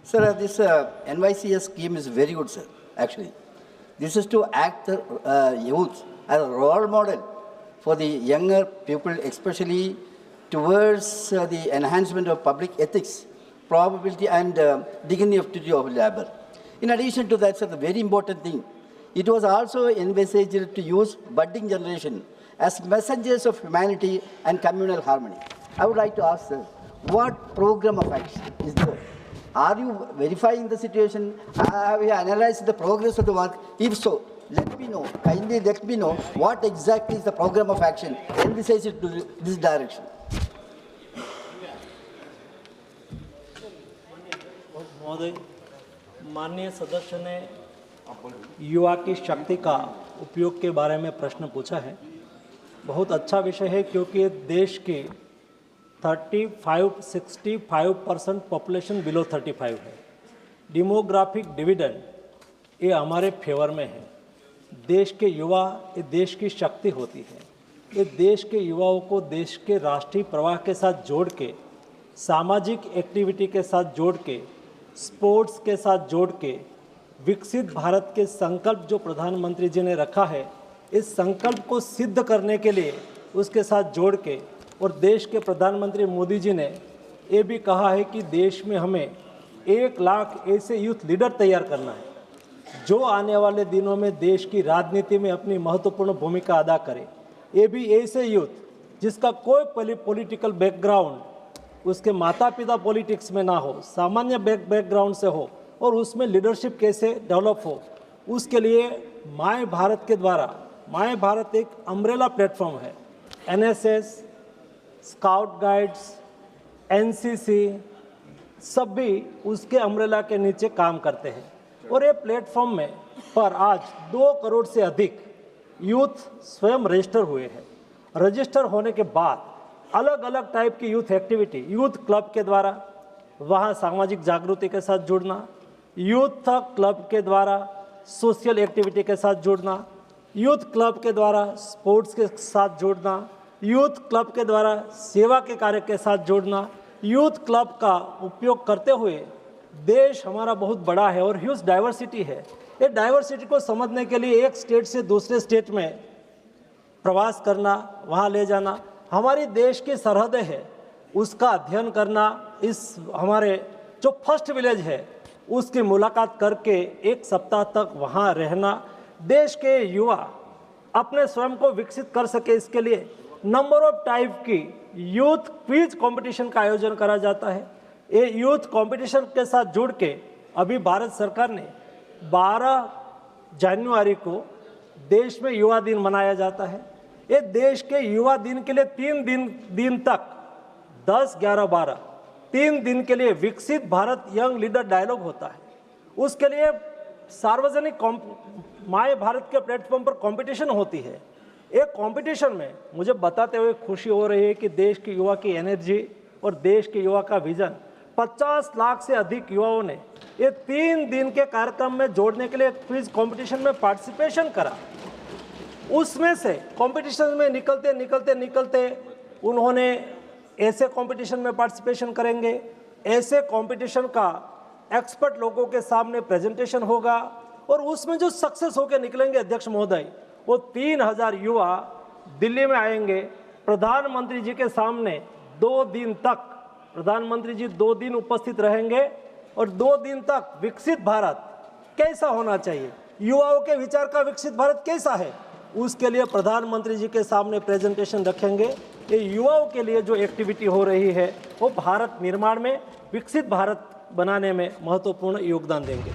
Sir, this NYCS scheme is very good, sir, actually. This is to act the youth as a role model for the younger people, especially towards the enhancement of public ethics, probability and dignity of labor. In addition to that, sir, the very important thing, it was also envisaged to use budding generation as messengers of humanity and communal harmony. I would like to ask, sir, what program of action is there? Are you verifying the situation? Have you analyzed the progress of the work? If so, let me know, kindly let me know what exactly is the program of action envisaged to this direction. महोदय, माननीय सदस्य ने युवा की शक्ति का उपयोग के बारे में प्रश्न पूछा है। बहुत अच्छा विषय है क्योंकि देश की 65% पॉपुलेशन बिलो 35 है। डेमोग्राफिक डिविडेंड ये हमारे फेवर में है। देश के युवा ये देश की शक्ति होती है। ये देश के युवाओं को देश के राष्ट्रीय प्रवाह के साथ जोड़ के, सामाजिक एक्टिविटी के साथ जोड़ के, स्पोर्ट्स के साथ जोड़ के विकसित भारत के संकल्प जो प्रधानमंत्री जी ने रखा है, इस संकल्प को सिद्ध करने के लिए उसके साथ जोड़ के, और देश के प्रधानमंत्री मोदी जी ने ये भी कहा है कि देश में हमें 1 लाख ऐसे यूथ लीडर तैयार करना है जो आने वाले दिनों में देश की राजनीति में अपनी महत्वपूर्ण भूमिका अदा करे। ये भी ऐसे यूथ जिसका कोई पॉलिटिकल बैकग्राउंड, उसके माता पिता पॉलिटिक्स में ना हो, सामान्य बैकग्राउंड से हो, और उसमें लीडरशिप कैसे डेवलप हो, उसके लिए माय भारत के द्वारा, माय भारत एक अम्ब्रेला प्लेटफॉर्म है। NSS, स्काउट गाइड्स, NCC सब भी उसके अम्ब्रेला के नीचे काम करते हैं। और ये प्लेटफॉर्म में पर आज 2 करोड़ से अधिक यूथ स्वयं रजिस्टर हुए हैं। रजिस्टर होने के बाद अलग अलग टाइप की यूथ एक्टिविटी, यूथ क्लब के द्वारा वहाँ सामाजिक जागृति के साथ जुड़ना, यूथ क्लब के द्वारा सोशल एक्टिविटी के साथ जुड़ना, यूथ क्लब के द्वारा स्पोर्ट्स के साथ जुड़ना, यूथ क्लब के द्वारा सेवा के कार्य के साथ जुड़ना, यूथ क्लब का उपयोग करते हुए देश हमारा बहुत बड़ा है और ह्यूज डाइवर्सिटी है। ये डाइवर्सिटी को समझने के लिए एक स्टेट से दूसरे स्टेट में प्रवास करना, वहाँ ले जाना, हमारी देश की सरहदें है उसका अध्ययन करना, इस हमारे जो फर्स्ट विलेज है उसकी मुलाकात करके 1 सप्ताह तक वहाँ रहना, देश के युवा अपने स्वयं को विकसित कर सके, इसके लिए नंबर ऑफ टाइप की यूथ क्विज कंपटीशन का आयोजन करा जाता है। ये यूथ कंपटीशन के साथ जुड़ के अभी भारत सरकार ने 12 जनवरी को देश में युवा दिन मनाया जाता है। ये देश के युवा दिन के लिए 3 दिन तक 10, 11, 12 3 दिन के लिए विकसित भारत यंग लीडर डायलॉग होता है। उसके लिए सार्वजनिक माय भारत के प्लेटफॉर्म पर कंपटीशन होती है। एक कंपटीशन में मुझे बताते हुए खुशी हो रही है कि देश के युवा की एनर्जी और देश के युवा का विजन, 50 लाख से अधिक युवाओं ने ये 3 दिन के कार्यक्रम में जोड़ने के लिए क्विज कंपटीशन में पार्टिसिपेशन करा। उसमें से कंपटीशन में निकलते उन्होंने ऐसे कंपटीशन में पार्टिसिपेशन करेंगे, ऐसे कंपटीशन का एक्सपर्ट लोगों के सामने प्रेजेंटेशन होगा, और उसमें जो सक्सेस होकर निकलेंगे अध्यक्ष महोदय, वो 3000 युवा दिल्ली में आएंगे, प्रधानमंत्री जी के सामने 2 दिन तक, प्रधानमंत्री जी 2 दिन उपस्थित रहेंगे और 2 दिन तक विकसित भारत कैसा होना चाहिए, युवाओं के विचार का विकसित भारत कैसा है, उसके लिए प्रधानमंत्री जी के सामने प्रेजेंटेशन रखेंगे। ये युवाओं के लिए जो एक्टिविटी हो रही है वो भारत निर्माण में, विकसित भारत बनाने में महत्वपूर्ण योगदान देंगे।